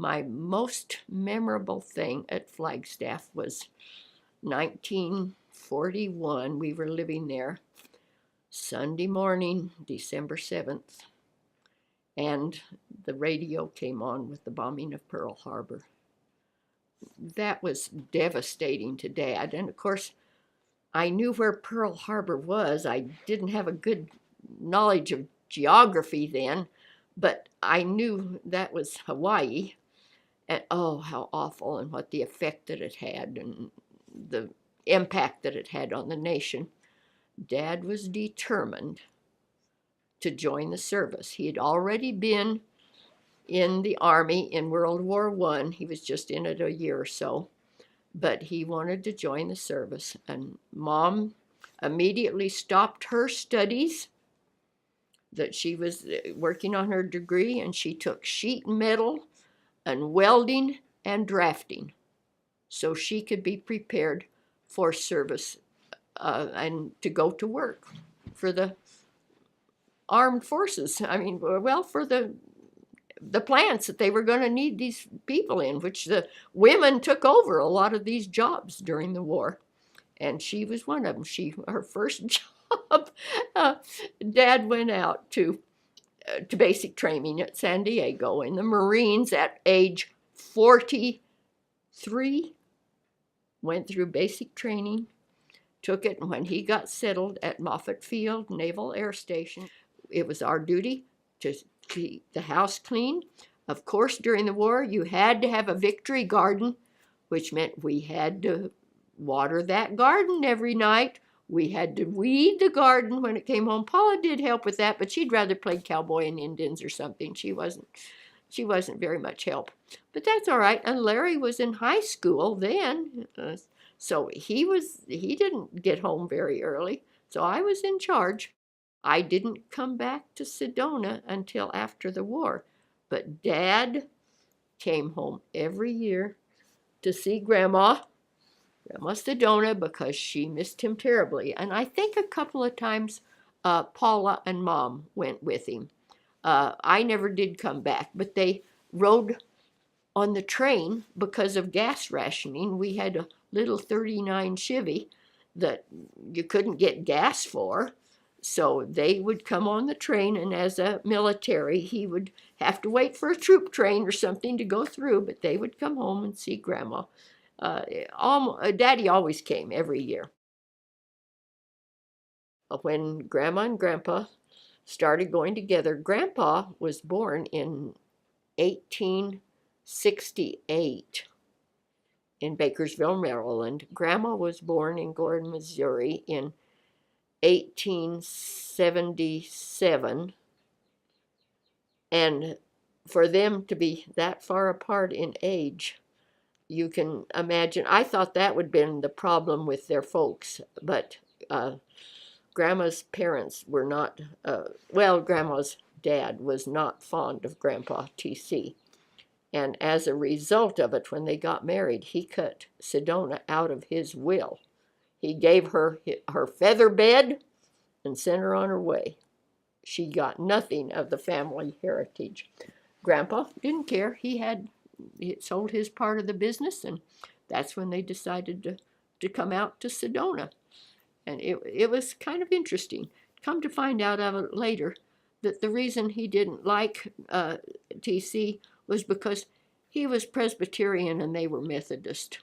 my most memorable thing at Flagstaff was 1941. We were living there Sunday morning, December 7th, and the radio came on with the bombing of Pearl Harbor. That was devastating to Dad. And of course, I knew where Pearl Harbor was. I didn't have a good knowledge of geography then, but I knew that was Hawaii. And oh, how awful, and what the effect that it had and the impact that it had on the nation. Dad was determined to join the service. He had already been in the Army in World War I. He was just in it a year or so, but he wanted to join the service. And Mom immediately stopped her studies, that she was working on her degree, and she took sheet metal and welding and drafting so she could be prepared for service and to go to work for the armed forces. I mean, well, for the plants that they were going to need these people in, which the women took over a lot of these jobs during the war. And she was one of them. Her first job, Dad went out to basic training at San Diego in the Marines at age 43, went through basic training, took it, and when he got settled at Moffett Field Naval Air Station, it was our duty to keep the house clean. Of course, during the war, you had to have a victory garden, which meant we had to water that garden every night. We had to weed the garden when it came home. Paula did help with that, but she'd rather play cowboy and Indians or something. She wasn't very much help. But that's all right. And Larry was in high school then, so he didn't get home very early. So I was in charge. I didn't come back to Sedona until after the war, but Dad came home every year to see Grandma Sedona, because she missed him terribly. And I think a couple of times Paula and Mom went with him. I never did come back, but they rode on the train because of gas rationing. We had a little 39 Chevy that you couldn't get gas for. So they would come on the train, and as a military, he would have to wait for a troop train or something to go through, but they would come home and see Grandma. Daddy always came every year. When Grandma and Grandpa started going together, Grandpa was born in 1868 in Bakersville, Maryland. Grandma was born in Gordon, Missouri in 1877. And for them to be that far apart in age, you can imagine. I thought that would have been the problem with their folks, but Grandma's parents were not, Grandma's dad was not fond of Grandpa T.C. And as a result of it, when they got married, he cut Sedona out of his will. He gave her feather bed and sent her on her way. She got nothing of the family heritage. Grandpa didn't care. He had sold his part of the business, and that's when they decided to come out to Sedona. And it was kind of interesting. Come to find out of it later that the reason he didn't like T.C. was because he was Presbyterian and they were Methodist.